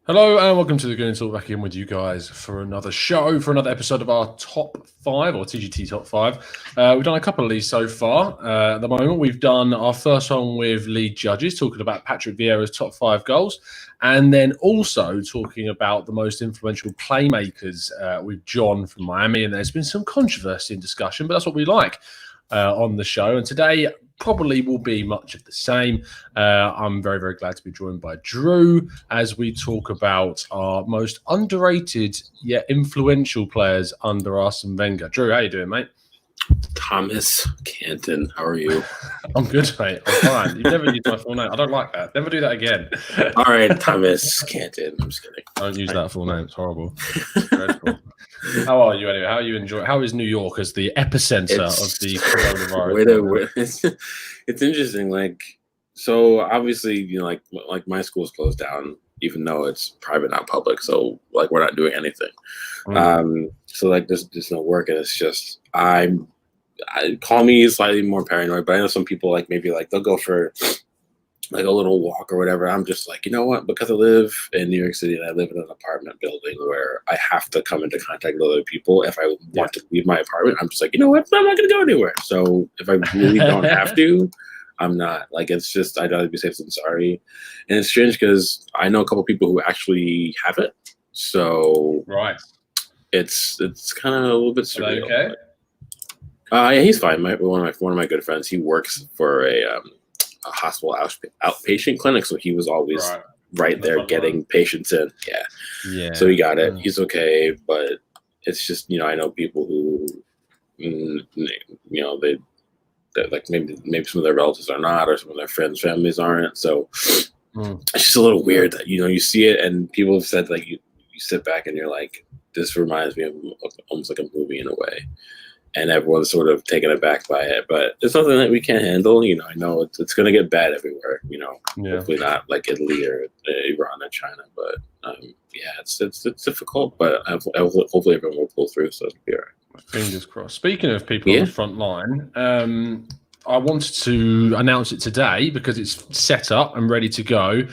Hello and welcome to the Goon Talk, back in with you guys for another show, for another episode of our top 5 or TGT top 5. We've done a couple of these so far. At the moment, we've done our first one with lead judges, talking about Patrick Vieira's top 5 goals, and then also talking about the most influential playmakers with John from Miami. And there's been some controversy and discussion, but that's what we like on the show. And today probably will be much of the same. I'm very, very glad to be joined by Drew as we talk about our most underrated yet influential players under Arsene Wenger. Drew, how you doing, mate? Thomas Canton, how are you? I'm good, mate. I'm fine. You've never used my full name. I don't like that. Never do that again. All right, Thomas Canton. I'm just kidding. Don't use that full name. It's horrible. It's dreadful. How are you anyway? How are you enjoying? How is New York as the epicenter of the coronavirus? It's interesting. Like, so obviously, you know, like my school's closed down, even though it's private, not public. So like, we're not doing anything. So like, there's no work, and it's just I call me slightly more paranoid, but I know some people like maybe like they'll go for like a little walk or whatever. I'm just like, you know what? Because I live in New York City and I live in an apartment building where I have to come into contact with other people. If I want to leave my apartment, I'm just like, you know what? I'm not going to go anywhere. So if I really don't have to, I'm not. Like, it's just, I'd rather be safe than sorry. And it's strange because I know a couple people who actually have it. So right, it's kind of a little bit surreal. Okay. Yeah, he's fine. One of my good friends, he works for a hospital outpatient clinic, so he was always right there getting patients in. Yeah. So he got it. He's okay, but it's just, you know, I know people who, you know, they like maybe some of their relatives are not, or some of their friends' families aren't. So it's just a little weird that, you know, you see it and people have said like you sit back and you're like, this reminds me of almost like a movie in a way. And everyone's sort of taken aback by it, but it's something that we can't handle. You know, I know it's going to get bad everywhere. You know, hopefully not like Italy or Iran or China, but yeah, it's difficult. But hopefully everyone will pull through, so it'll be all right. Fingers crossed. Speaking of people on the front line, I wanted to announce it today because it's set up and ready to go.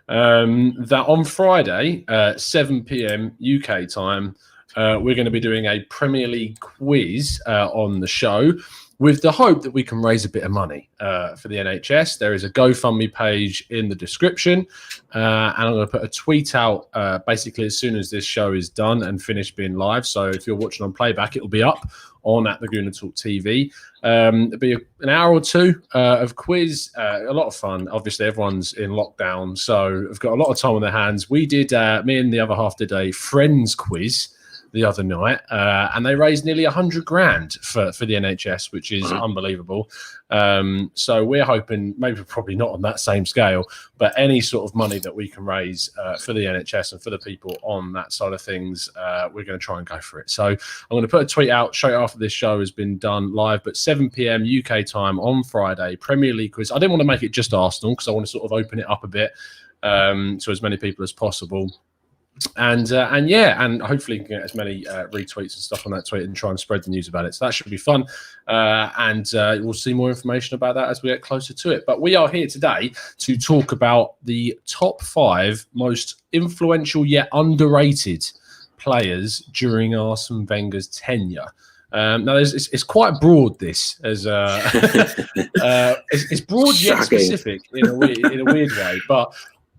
That on Friday, 7 p.m. UK time. We're going to be doing a Premier League quiz on the show with the hope that we can raise a bit of money for the NHS. There is a GoFundMe page in the description, and I'm going to put a tweet out basically as soon as this show is done and finished being live. So if you're watching on playback, it'll be up on at the Gooner Talk TV. It'll be an hour or two of quiz, a lot of fun. Obviously, everyone's in lockdown, so I've got a lot of time on their hands. We did, me and the other half did a Friends quiz the other night, and they raised nearly 100 grand for the NHS, which is unbelievable. So we're hoping, maybe probably not on that same scale, but any sort of money that we can raise for the NHS and for the people on that side of things, we're going to try and go for it. So I'm going to put a tweet out straight after this show has been done live, but 7 p.m. UK time on Friday, Premier League quiz. I didn't want to make it just Arsenal because I want to sort of open it up a bit to as many people as possible. And hopefully you can get as many retweets and stuff on that tweet and try and spread the news about it. So that should be fun. And we'll see more information about that as we get closer to it. But we are here today to talk about the top 5 most influential yet underrated players during Arsene Wenger's tenure. Now, it's quite broad. This as it's broad yet specific in a weird way, but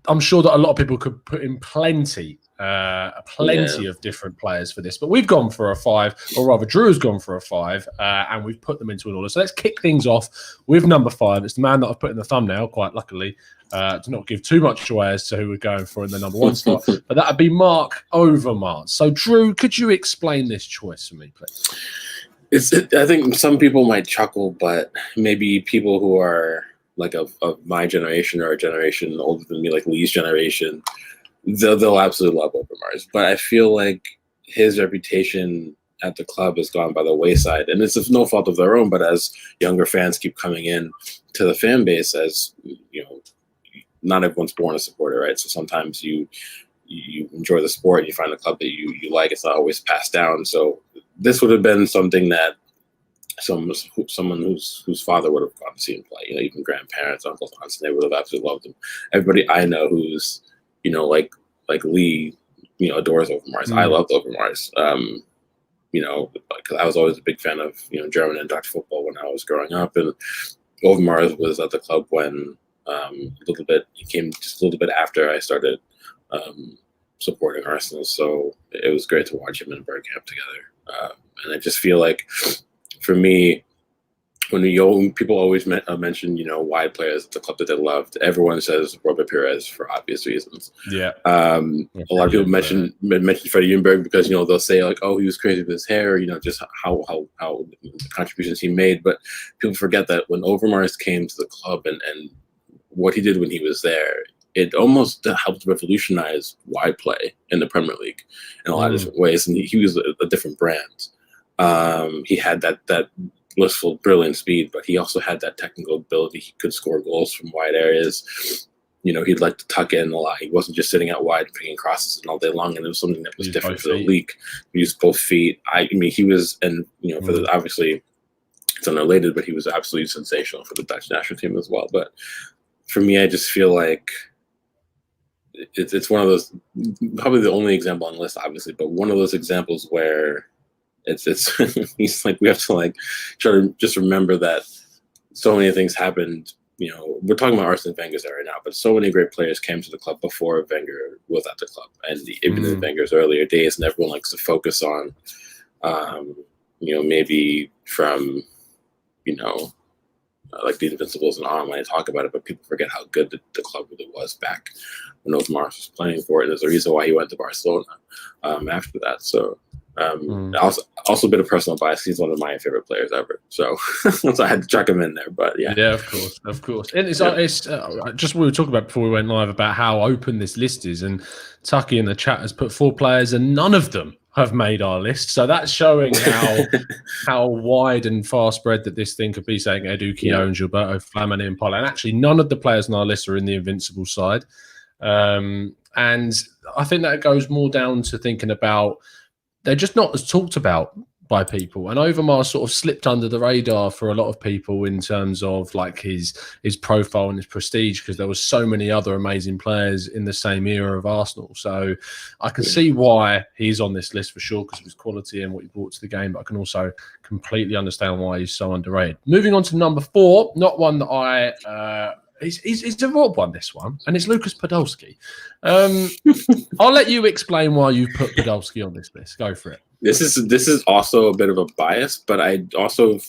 I'm sure that a lot of people could put in plenty of different players for this, but we've gone for a 5, or rather Drew's gone for a 5, and we've put them into an order. So let's kick things off with number 5. It's the man that I've put in the thumbnail, quite luckily, to not give too much away as to who we're going for in the number 1 slot, but that would be Marc Overmars. So Drew, could you explain this choice for me, please? I think some people might chuckle, but maybe people who are like of my generation or a generation older than me, like Lee's generation, they'll absolutely love Overmars. But I feel like his reputation at the club has gone by the wayside, and it's no fault of their own. But as younger fans keep coming in to the fan base, as you know, not everyone's born a supporter, right? So sometimes you enjoy the sport and you find a club that you like. It's not always passed down. So this would have been something that someone whose father would have gone to see him play. You know, even grandparents, uncles, aunts, they would have absolutely loved him. Everybody I know who's, you know, like like Lee, adores Overmars. I loved Overmars. Because I was always a big fan of German and Dutch football when I was growing up, and Overmars was at the club when he came just a little bit after I started supporting Arsenal. So it was great to watch him and Bergkamp together. And I just feel like, for me, when people always mention, wide players at the club that they loved, everyone says Robert Pires for obvious reasons. Yeah. A lot of people mention Freddie Ljungberg because, they'll say like, oh, he was crazy with his hair, just how the contributions he made. But people forget that when Overmars came to the club and what he did when he was there, it almost helped revolutionize wide play in the Premier League in a lot of different ways. And he was a different brand. He had that blissful, brilliant speed, but he also had that technical ability. He could score goals from wide areas. He'd like to tuck in a lot. He wasn't just sitting out wide picking crosses and all day long, and it was something that was different for the league. He used both feet. He was, and for the, obviously it's unrelated, but he was absolutely sensational for the Dutch national team as well. But for me, I just feel like it's one of those, probably the only example on the list, obviously, but one of those examples where it's he's like, we have to like try to just remember that so many things happened. We're talking about Arsene Wenger's era now, but so many great players came to the club before Wenger was at the club, and even in Wenger's earlier days, and everyone likes to focus on, maybe from, like the Invincibles and on when I talk about it, but people forget how good the club really was back when Overmars was playing for it. There's a reason why he went to Barcelona after that. So also a bit of personal bias. He's one of my favorite players ever. So I had to chuck him in there. But yeah, of course. And it's just what we were talking about before we went live about how open this list is. And Tucky in the chat has put 4 players, and none of them have made our list. So that's showing how wide and far spread that this thing could be, saying Edu Keown, Gilberto, Flamini and Pola. And actually none of the players on our list are in the invincible side. And I think that goes more down to thinking about they're just not as talked about by people. And Overmars sort of slipped under the radar for a lot of people in terms of like his profile and his prestige, because there was so many other amazing players in the same era of Arsenal. So I can see why he's on this list for sure, because of his quality and what he brought to the game. But I can also completely understand why he's so underrated. Moving on to number 4, not one that I He's a Rob one, this one, and it's Lukas Podolski. I'll let you explain why you put Podolski on this list. Go for it. This is also a bit of a bias, but I feel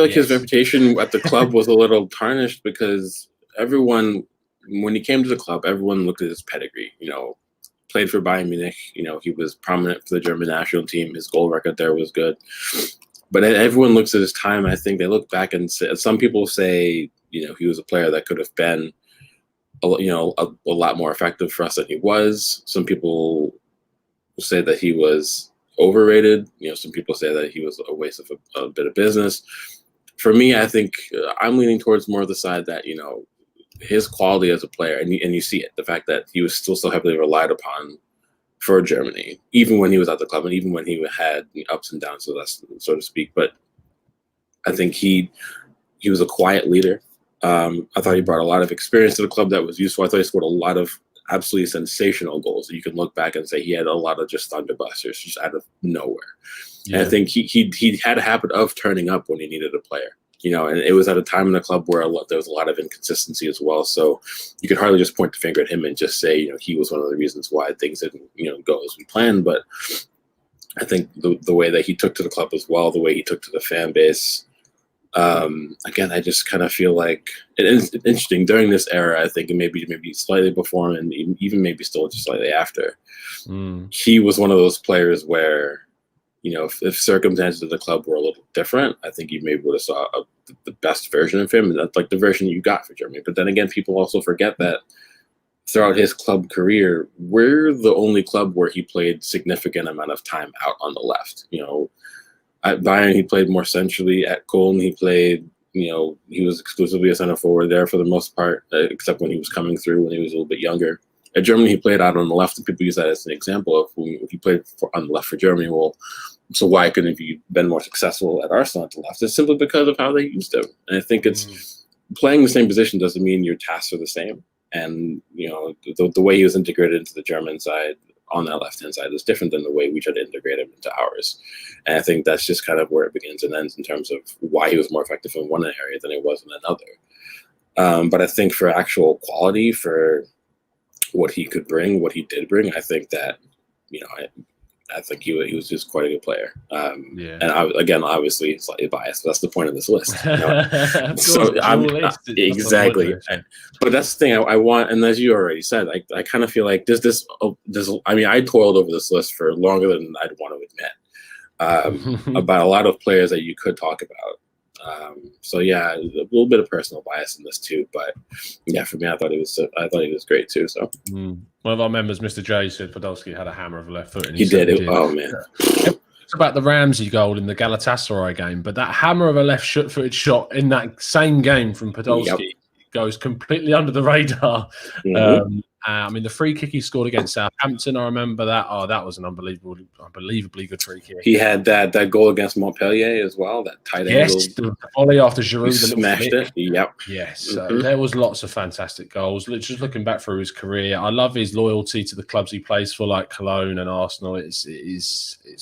like his reputation at the club was a little tarnished because everyone, when he came to the club, everyone looked at his pedigree. Played for Bayern Munich. He was prominent for the German national team. His goal record there was good. But everyone looks at his time. I think they look back and say, some people say, he was a player that could have been, a lot more effective for us than he was. Some people say that he was overrated. Some people say that he was a waste of a bit of business. For me, I think I'm leaning towards more of the side that, his quality as a player, and you see it, the fact that he was still so heavily relied upon for Germany, even when he was at the club and even when he had ups and downs, so to speak. But I think he was a quiet leader. I thought he brought a lot of experience to the club that was useful. I thought he scored a lot of absolutely sensational goals that you can look back and say he had a lot of just thunderbusters just out of nowhere. Yeah. And I think he had a habit of turning up when he needed a player. And it was at a time in the club where there was a lot of inconsistency as well. So you could hardly just point the finger at him and just say, he was one of the reasons why things didn't, go as we planned. But I think the way that he took to the club as well, the way he took to the fan base, again, I just kind of feel like it's interesting during this era. I think maybe slightly before and even maybe still just slightly after, he was one of those players where, if circumstances of the club were a little different, I think you maybe would have saw the best version of him, and that's like the version you got for Germany. But then again, people also forget that throughout his club career, we're the only club where he played significant amount of time out on the left. At Bayern, he played more centrally. At Köln, he played, he was exclusively a center forward there for the most part, except when he was coming through when he was a little bit younger. At Germany, he played out on the left, and people use that as an example of if he played on the left for Germany, well, so why couldn't he been more successful at Arsenal at the left? It's simply because of how they used him. And I think it's playing the same position doesn't mean your tasks are the same. And the way he was integrated into the German side on that left-hand side is different than the way we try to integrate him into ours. And I think that's just kind of where it begins and ends in terms of why he was more effective in one area than he was in another. But I think for actual quality, for what he could bring, what he did bring, I think that, I think he was just quite a good player. And again, obviously, slightly biased, but that's the point of this list. Exactly. But that's the thing I want, and as you already said, I kind of feel like I toiled over this list for longer than I'd want to admit about a lot of players that you could talk about. So yeah, a little bit of personal bias in this too, but yeah, for me, I thought he was great too. So one of our members, Mr. J, said Podolski had a hammer of a left foot, and he did. Oh man, it's about the Ramsey goal in the Galatasaray game, but that hammer of a left-footed shot in that same game from Podolski goes completely under the radar. I mean, the free kick he scored against Southampton, I remember that. Oh, that was an unbelievably good free kick. He had that goal against Montpellier as well, that tight angle. Yes, the volley after Giroud. Smashed it. Yep. Yes, there was lots of fantastic goals. Just looking back through his career, I love his loyalty to the clubs he plays for, like Cologne and Arsenal. It's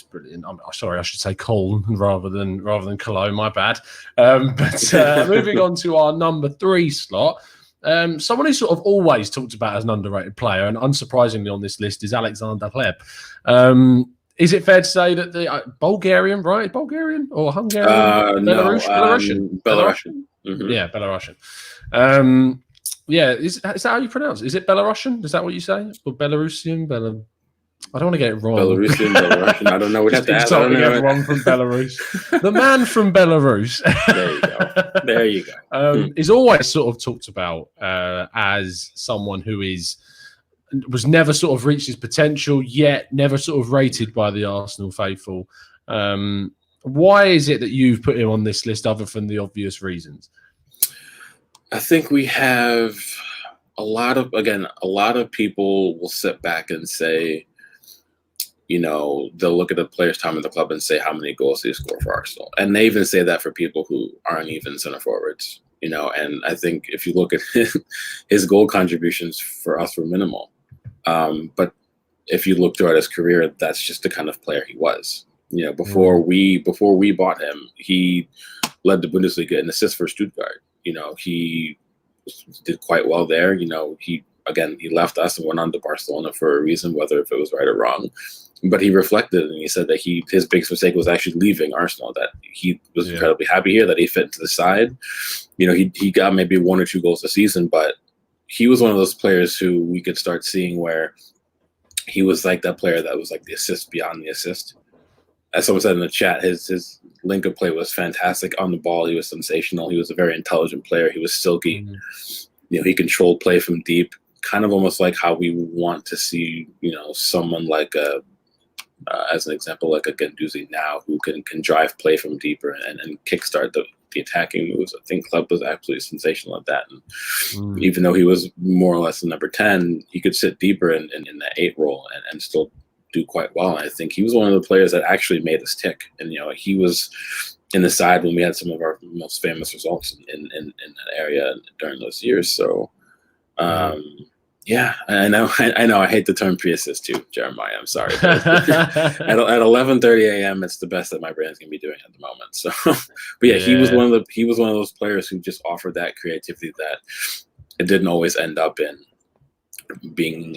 brilliant. I'm sorry, I should say Cologne rather than Cologne. My bad. But moving on to our number 3 slot. Someone who sort of always talked about as an underrated player, and unsurprisingly on this list, is Alexander Hleb. Is it fair to say that the Bulgarian, right? Bulgarian or Hungarian? Belarusian. Belarusian. Yeah, Belarusian. Is that how you pronounce it? Is it Belarusian? Is that what you say? Or Belarusian? I don't want to get it wrong. Belarusian. I don't know what to add. Everyone from Belarus. The man from Belarus. There you go. Is always sort of talked about as someone who was never sort of reached his potential, yet never sort of rated by the Arsenal faithful. Why is it that you've put him on this list other than the obvious reasons? I think we have a lot of people will sit back and say, they'll look at the player's time in the club and say how many goals they score for Arsenal. And they even say that for people who aren't even center forwards, and I think if you look at his goal contributions for us were minimal. But if you look throughout his career, that's just the kind of player he was. Before we bought him, he led the Bundesliga in assists for Stuttgart. He did quite well there. He left us and went on to Barcelona for a reason, whether if it was right or wrong. But he reflected and he said that his biggest mistake was actually leaving Arsenal, that he was incredibly happy here, that he fit into the side. He got maybe 1 or 2 goals a season, but he was one of those players who we could start seeing where he was like that player that was like the assist beyond the assist. As someone said in the chat, his link of play was fantastic on the ball. He was sensational. He was a very intelligent player. He was silky. He controlled play from deep, kind of almost like how we want to see, someone like as an example, like a Guendouzi now, who can drive play from deeper and kickstart the attacking moves. I think Hleb was absolutely sensational at that. And even though he was more or less the number 10, he could sit deeper in that 8 role and still do quite well. And I think he was one of the players that actually made us tick. And he was in the side when we had some of our most famous results in that area during those years. So yeah, I know. I hate the term pre-assist too, Jeremiah. I'm sorry. At 11:30 a.m., it's the best that my brain's gonna be doing at the moment. So, but yeah, he was one of those players who just offered that creativity that it didn't always end up in being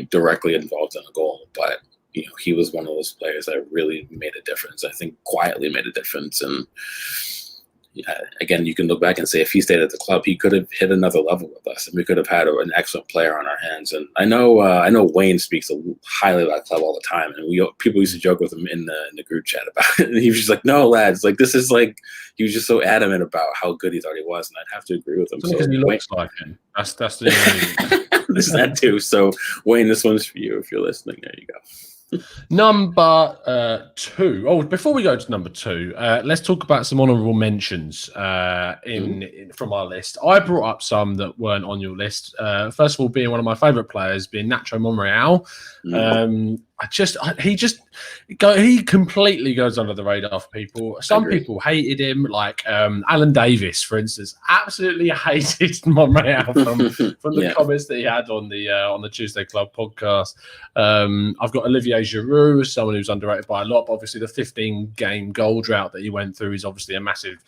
directly involved in a goal. But he was one of those players that really made a difference. I think quietly made a difference. And again, you can look back and say if he stayed at the club, he could have hit another level with us, and we could have had an excellent player on our hands. And I know Wayne speaks highly about the club all the time, and people used to joke with him in the group chat about it. And he was just like, "No, lads, like this is like." He was just so adamant about how good he thought he was, and I'd have to agree with him. Because he looks like him. That's the This is that too. So Wayne, this one's for you if you're listening. There you go. Number 2. Oh, before we go to number 2, let's talk about some honourable mentions from our list. I brought up some that weren't on your list. First of all, being one of my favourite players, being Nacho Monreal. he completely goes under the radar for people. Some people hated him, like Alan Davis, for instance, absolutely hated Monreal from the comments that he had on the Tuesday Club podcast. I've got Olivier Giroud as someone who's underrated by a lot, but obviously the 15-game goal drought that he went through is obviously a massive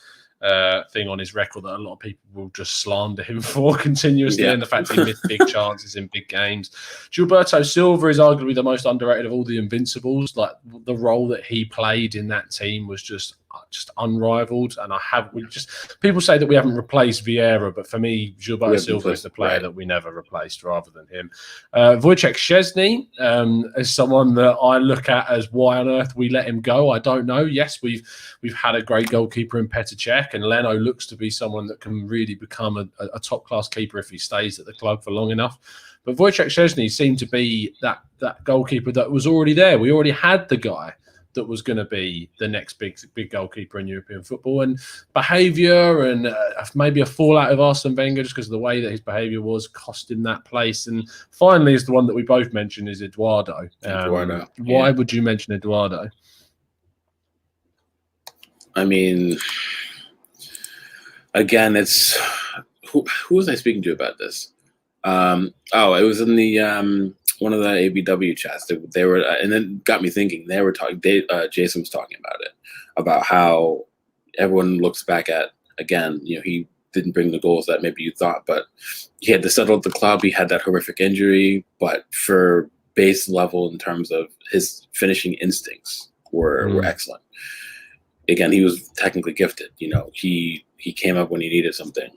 thing on his record that a lot of people will just slander him for continuously, and the fact that he missed big chances in big games. Gilberto Silva is arguably the most underrated of all the Invincibles. Like, the role that he played in that team was just unrivaled. And people say that we haven't replaced Vieira, but for me, Gilberto Silva is the player that we never replaced rather than him. Wojciech Szczesny is someone that I look at as, why on earth we let him go? I don't know. Yes, we've had a great goalkeeper in Petr Cech, and Leno looks to be someone that can really become a top-class keeper if he stays at the club for long enough. But Wojciech Szczesny seemed to be that goalkeeper that was already there. We already had the guy that was going to be the next big goalkeeper in European football. And behaviour and maybe a fallout with Arsene Wenger just because of the way that his behaviour was cost him that place. And finally is the one that we both mentioned is Eduardo. Why would you mention Eduardo? I mean, again, it's who was I speaking to about this? It was in the one of the ABW chats. They were, and then got me thinking. They were talking. Jason was talking about it, about how everyone looks back at, again, he didn't bring the goals that maybe you thought, but he had to settle at the club. He had that horrific injury, but for base level in terms of his finishing instincts were excellent. Again, he was technically gifted. He came up when he needed something.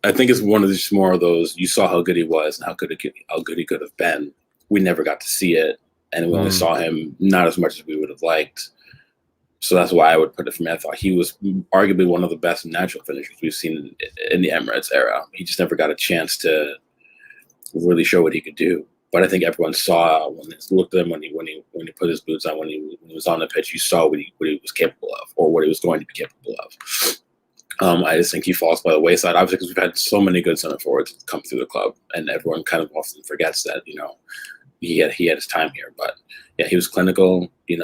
I think it's one of just more of those, you saw how good he was and how good he could have been. We never got to see it, and we only saw him not as much as we would have liked. So that's why I would put it for me. I thought he was arguably one of the best natural finishers we've seen in the Emirates era. He just never got a chance to really show what he could do. But I think everyone saw when they looked at him when he put his boots on, when he was on the pitch, you saw what he was capable of, or what he was going to be capable of. I just think he falls by the wayside, obviously, because we've had so many good center forwards come through the club, and everyone kind of often forgets that he had his time here. But yeah, he was clinical. He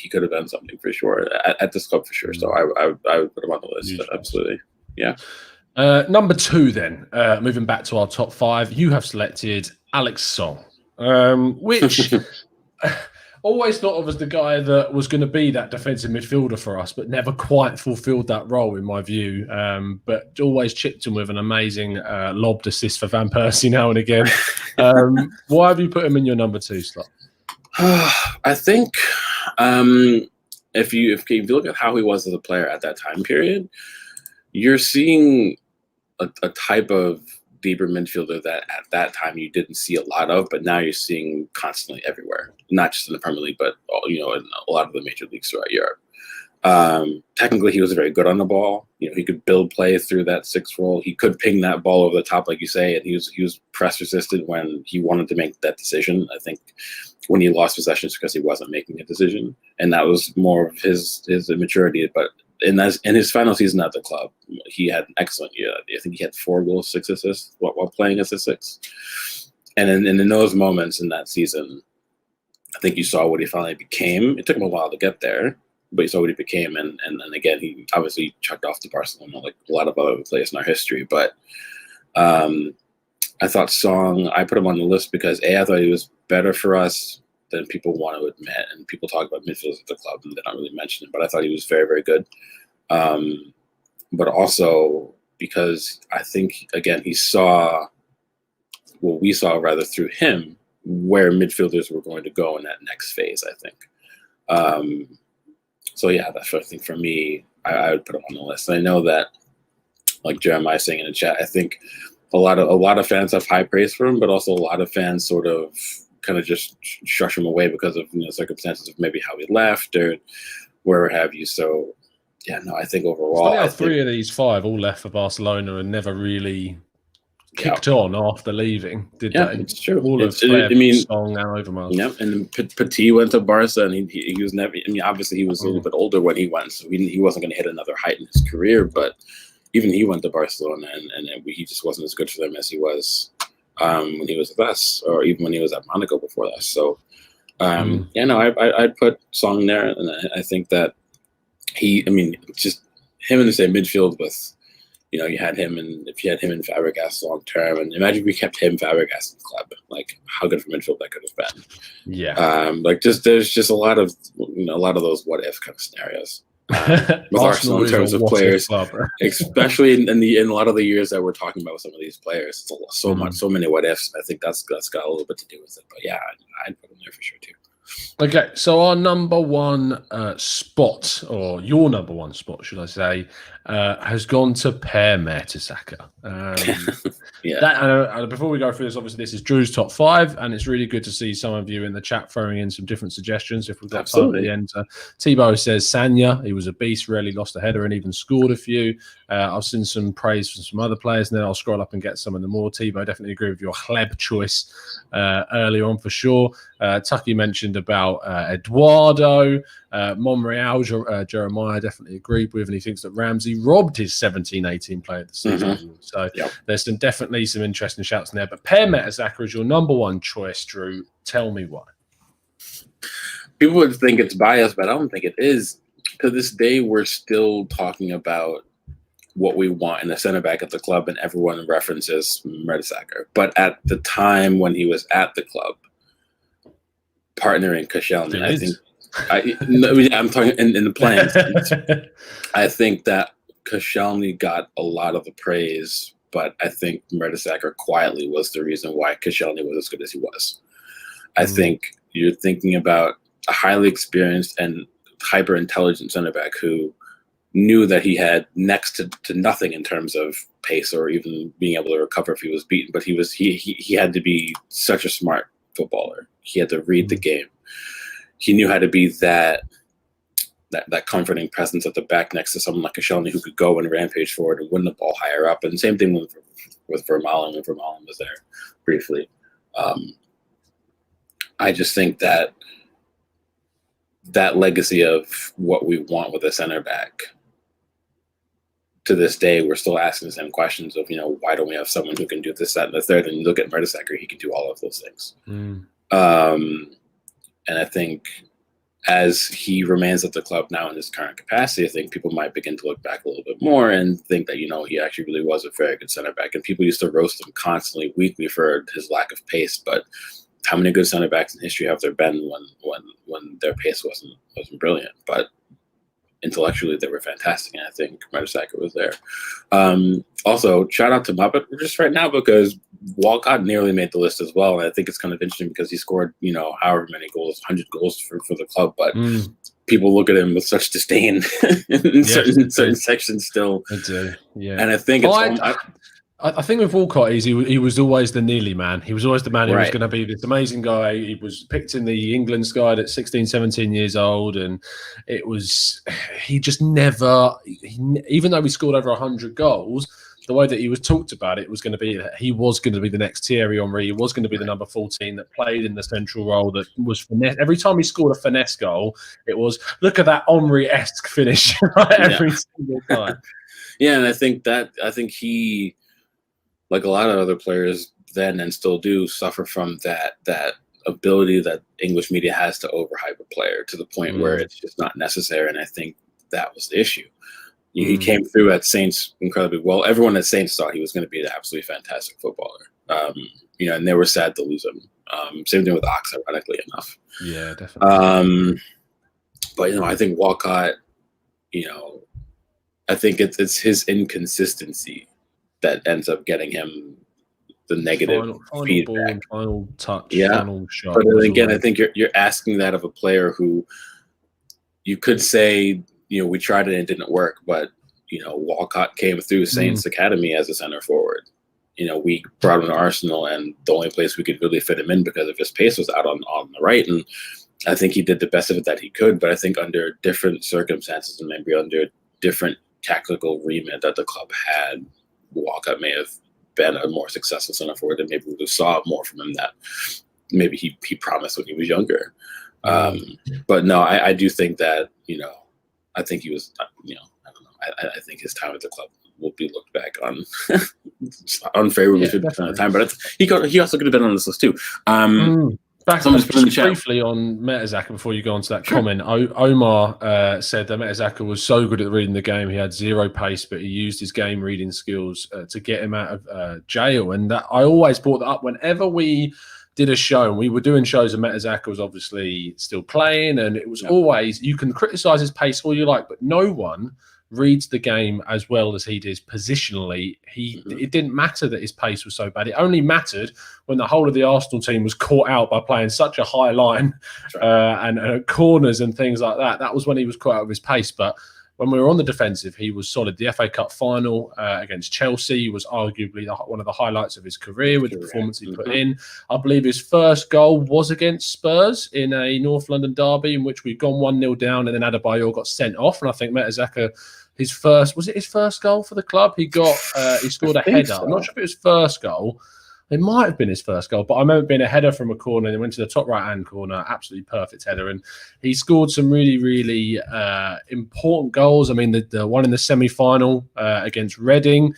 could have done something for sure at this club for sure. So I would put him on the list. Absolutely, yeah. Number 2, then, moving back to our top 5, you have selected Alex Song, which. Always thought of as the guy that was going to be that defensive midfielder for us, but never quite fulfilled that role, in my view. But always chipped him with an amazing lobbed assist for Van Persie now and again. Why have you put him in your number 2 slot? I think if you look at how he was as a player at that time period, you're seeing a type of deeper midfielder that at that time you didn't see a lot of, but now you're seeing constantly everywhere, not just in the Premier League, but in a lot of the major leagues throughout Europe. Technically, he was very good on the ball. He could build play through that 6 role. He could ping that ball over the top, like you say, and he was press resistant when he wanted to make that decision. I think when he lost possession, it's because he wasn't making a decision, and that was more of his immaturity. But in his final season at the club, he had an excellent year. I think he had 4 goals, 6 assists while playing as a 6. And in those moments in that season, I think you saw what he finally became. It took him a while to get there, but you saw what he became. And then again, he obviously chucked off to Barcelona like a lot of other players in our history. But I thought Song, I put him on the list because I thought he was better for us than people want to admit. And people talk about midfielders at the club and they don't really mention it, but I thought he was very, very good. But also because I think, again, we saw rather through him where midfielders were going to go in that next phase, I think. So yeah, that's what I think for me, I would put him on the list. And I know that, like Jeremiah saying in the chat, I think a lot of fans have high praise for him, but also a lot of fans sort of kind of just shush him away because of circumstances of maybe how he left or where have you. So yeah, no, I think overall, 3 of these 5 all left for Barcelona and never really kicked on after leaving, did they? It's true. All of Hleb, Song, and Overmars. Yeah, and Petit went to Barca, and he was never. I mean, obviously he was a little bit older when he went, so he wasn't going to hit another height in his career. But even he went to Barcelona, and he just wasn't as good for them as he was when he was with us, or even when he was at Monaco before that. So, I'd put Song there, and I think that just him in the same midfield with, you had him, and if you had him and Fabregas long term, and imagine if we kept him, Fabregas in the club, like how good of a midfield that could have been. Yeah. There's just a lot of those what if kind of scenarios. With Arsenal in terms of players, especially in a lot of the years that we're talking about with some of these players, it's so many what ifs. I think that's got a little bit to do with it. But yeah, I'd put him there for sure too. Okay, so our number one spot, or your number one spot, should I say, has gone to Per Mertesacker. Before we go through this, obviously this is Drew's top 5, and it's really good to see some of you in the chat throwing in some different suggestions. If we've got time at the end, Thibaut says Sanya, he was a beast, rarely lost a header, and even scored a few. I've seen some praise from some other players, and then I'll scroll up and get some of the more. Thibaut, definitely agree with your Hleb choice early on for sure. Tucky mentioned about Eduardo, Monreal, Jeremiah definitely agreed with, and he thinks that Ramsey robbed his 17-18 player of the season. So there's definitely some interesting shouts in there. But Per Mertesacker is your number one choice, Drew. Tell me why. People would think it's biased, but I don't think it is. To this day, we're still talking about what we want in a center back at the club, and everyone references Mertesacker. But at the time when he was at the club, partnering Koscielny, I'm talking in the plans. I think that Koscielny got a lot of the praise, but I think Mertesacker quietly was the reason why Koscielny was as good as he was. I think you're thinking about a highly experienced and hyper intelligent center back who knew that he had next to nothing in terms of pace or even being able to recover if he was beaten. But he had to be such a smart footballer. He had to read the game. He knew how to be that comforting presence at the back next to someone like Koscielny who could go and rampage forward and win the ball higher up. And same thing with Vermaelen when Vermaelen was there briefly. I just think that legacy of what we want with a center back, to this day, we're still asking the same questions of, why don't we have someone who can do this, that, and the third? And you look at Mertesacker, he can do all of those things. And I think as he remains at the club now in his current capacity, I think people might begin to look back a little bit more and think that, he actually really was a very good center back. And people used to roast him constantly, weekly, for his lack of pace. But how many good center backs in history have there been when their pace wasn't brilliant? But intellectually, they were fantastic, and I think Mertesacker was there. Also, shout out to Muppet just right now, because Walcott nearly made the list as well, and I think it's kind of interesting because he scored, however many goals, 100 goals for the club, but people look at him with such disdain in certain sections still. I do, yeah. And I think I think with Walcott, he was always the nearly man. He was always the man who was going to be this amazing guy. He was picked in the England squad at 16, 17 years old, and he just never, even though he scored over 100 goals, the way that he was talked about, it was going to be that he was going to be the next Thierry Henry. He was going to be the number 14 that played in the central role, that was finesse. Every time he scored a finesse goal, it was, look at that Henry-esque finish every single time. Yeah, and I think he, like a lot of other players then and still do, suffer from that ability that English media has to overhype a player to the point where it's just not necessary. And I think that was the issue. He came through at Saints incredibly well. Everyone at Saints thought he was going to be an absolutely fantastic footballer. And they were sad to lose him. Same thing with Ox, ironically enough. Yeah, definitely. But I think Walcott, I think it's his inconsistency that ends up getting him the negative feedback. Final touch, final shot. But then again, I think you're asking that of a player who you could say, we tried it and it didn't work, but Walcott came through Saints Academy as a center forward. We brought him to Arsenal, and the only place we could really fit him in because of his pace was out on the right. And I think he did the best of it that he could, but I think under different circumstances and maybe under a different tactical remit that the club had, Walcott may have been a more successful center forward, and maybe we would have saw more from him that maybe he promised when he was younger. But no, I do think that, I think he was, I don't know. I think his time at the club will be looked back on unfavorably 50% of the time, but he also could have been on this list too. Back just briefly on Mertesacker before you go on to that comment. Omar said that Mertesacker was so good at reading the game. He had zero pace, but he used his game reading skills to get him out of jail. And that I always brought that up whenever we did a show, and we were doing shows, and Mertesacker was obviously still playing, and it was always, you can criticize his pace all you like, but no one reads the game as well as he did positionally. It didn't matter that his pace was so bad. It only mattered when the whole of the Arsenal team was caught out by playing such a high line and corners and things like that. That was when he was caught out of his pace. But when we were on the defensive, he was solid. The FA Cup final against Chelsea was arguably one of the highlights of his career with the performance he put in. I believe his first goal was against Spurs in a North London derby in which we'd gone 1-0 down and then Adebayor got sent off. And I think Mertesacker, his first goal for the club? He scored a header. So. I'm not sure if it was first goal. It might have been his first goal, but I remember being a header from a corner and it went to the top right-hand corner, absolutely perfect header. And he scored some really, really important goals. I mean, the one in the semi-final against Reading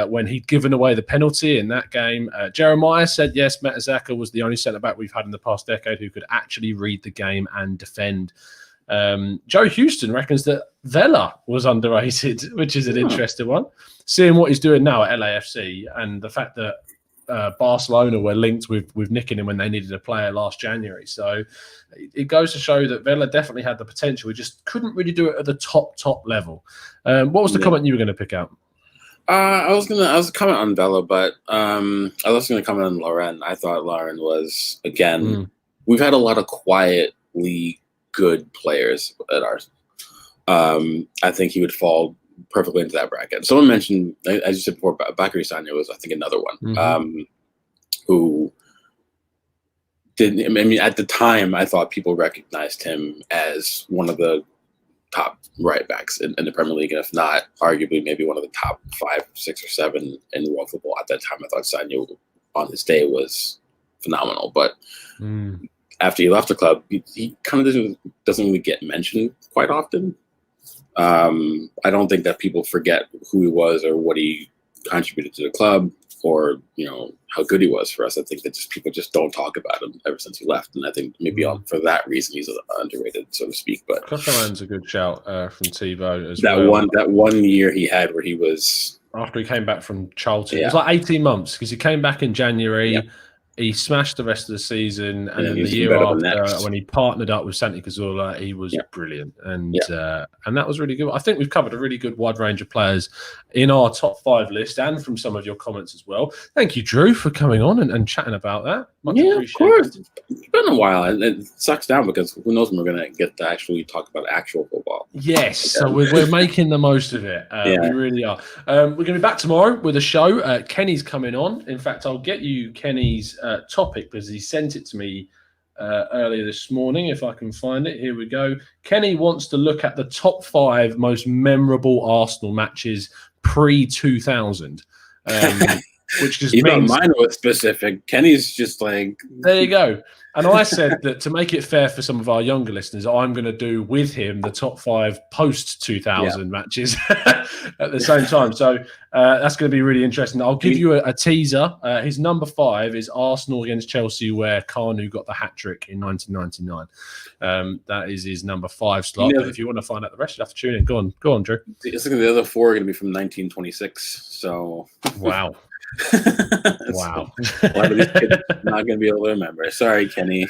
when he'd given away the penalty in that game. Jeremiah said, yes, Mertesacker was the only centre-back we've had in the past decade who could actually read the game and defend. Joe Houston reckons that Vela was underrated, which is an interesting one. Seeing what he's doing now at LAFC and the fact that Barcelona were linked with nicking him when they needed a player last January. So it goes to show that Vela definitely had the potential. He just couldn't really do it at the top level. What was the comment you were going to pick out? I was comment on Vela, but I was also going to comment on Lauren. I thought Lauren was, again, we've had a lot of quietly good players at ours. I think he would fall perfectly into that bracket. Someone mentioned, as you said before, Bakary Sagna was, I think, another one who didn't. I mean, at the time, I thought people recognized him as one of the top right backs in the Premier League, and if not, arguably maybe one of the top 5, 6, or 7 in world football. At that time, I thought Sagna on his day was phenomenal, but after he left the club, he kind of doesn't really get mentioned quite often. I don't think that people forget who he was or what he contributed to the club or, how good he was for us. I think that people just don't talk about him ever since he left. And I think maybe for that reason, he's underrated, so to speak. But Coquelin's a good shout from Thibaut as well. That one year he had where he was... After he came back from Charlton. It was like 18 months because he came back in January. Yep. He smashed the rest of the season, and then the year after, when he partnered up with Santi Cazorla, he was brilliant, and that was really good. I think we've covered a really good wide range of players in our top 5 list, and from some of your comments as well. Thank you, Drew, for coming on and chatting about that. Much appreciated. Of course. It's been a while, and it sucks down because who knows when we're going to get to actually talk about actual football. Yes, so we're making the most of it. We really are. We're going to be back tomorrow with a show. Kenny's coming on. In fact, I'll get you Kenny's topic because he sent it to me earlier this morning. If I can find it, here we go. Kenny wants to look at the top 5 most memorable Arsenal matches pre-2000, which just means mine was specific. Kenny's just like, there you go. And I said that to make it fair for some of our younger listeners, I'm going to do with him the top 5 post-2000 matches at the same time. So that's going to be really interesting. I'll give you a teaser. His number 5 is Arsenal against Chelsea, where Kanu got the hat-trick in 1999. That is his number 5 slot. But if you want to find out the rest, you have to tune in. Go on, Drew. It's like the other 4 are going to be from 1926. So wow. Wow. A lot of these kids are not going to be able to remember. Sorry, Kenny.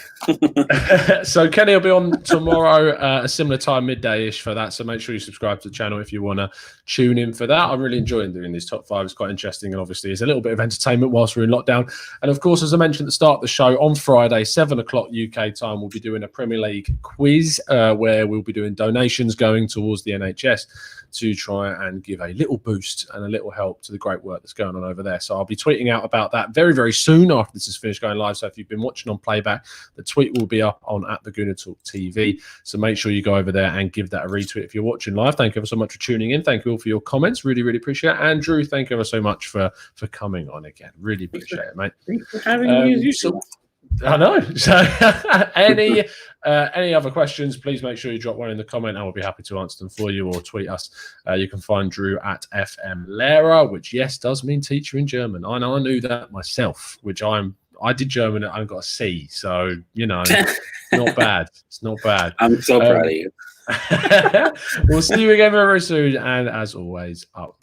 So Kenny will be on tomorrow, a similar time, midday-ish for that. So make sure you subscribe to the channel if you want to tune in for that. I'm really enjoying doing these top 5. It's quite interesting. And obviously, it's a little bit of entertainment whilst we're in lockdown. And of course, as I mentioned at the start of the show, on Friday, 7 o'clock UK time, we'll be doing a Premier League quiz where we'll be doing donations going towards the NHS to try and give a little boost and a little help to the great work that's going on over there. So I'll be tweeting out about that very, very soon after this is finished going live. So if you've been watching on playback, the tweet will be up on @TheGoonerTalk TV. So make sure you go over there and give that a retweet if you're watching live. Thank you ever so much for tuning in. Thank you all for your comments. Really, really appreciate it. Andrew, thank you ever so much for coming on again. Really appreciate it, mate. Thanks for having me as usual. I know. So any other questions, please make sure you drop one in the comment. I will be happy to answer them for you, or tweet us. You can find Drew at FM Lehrer, which yes does mean teacher in German. I know, I knew that myself, which I did German and I got a C, so not bad. It's not bad. I'm so proud of you. We'll see you again very soon, and as always, up.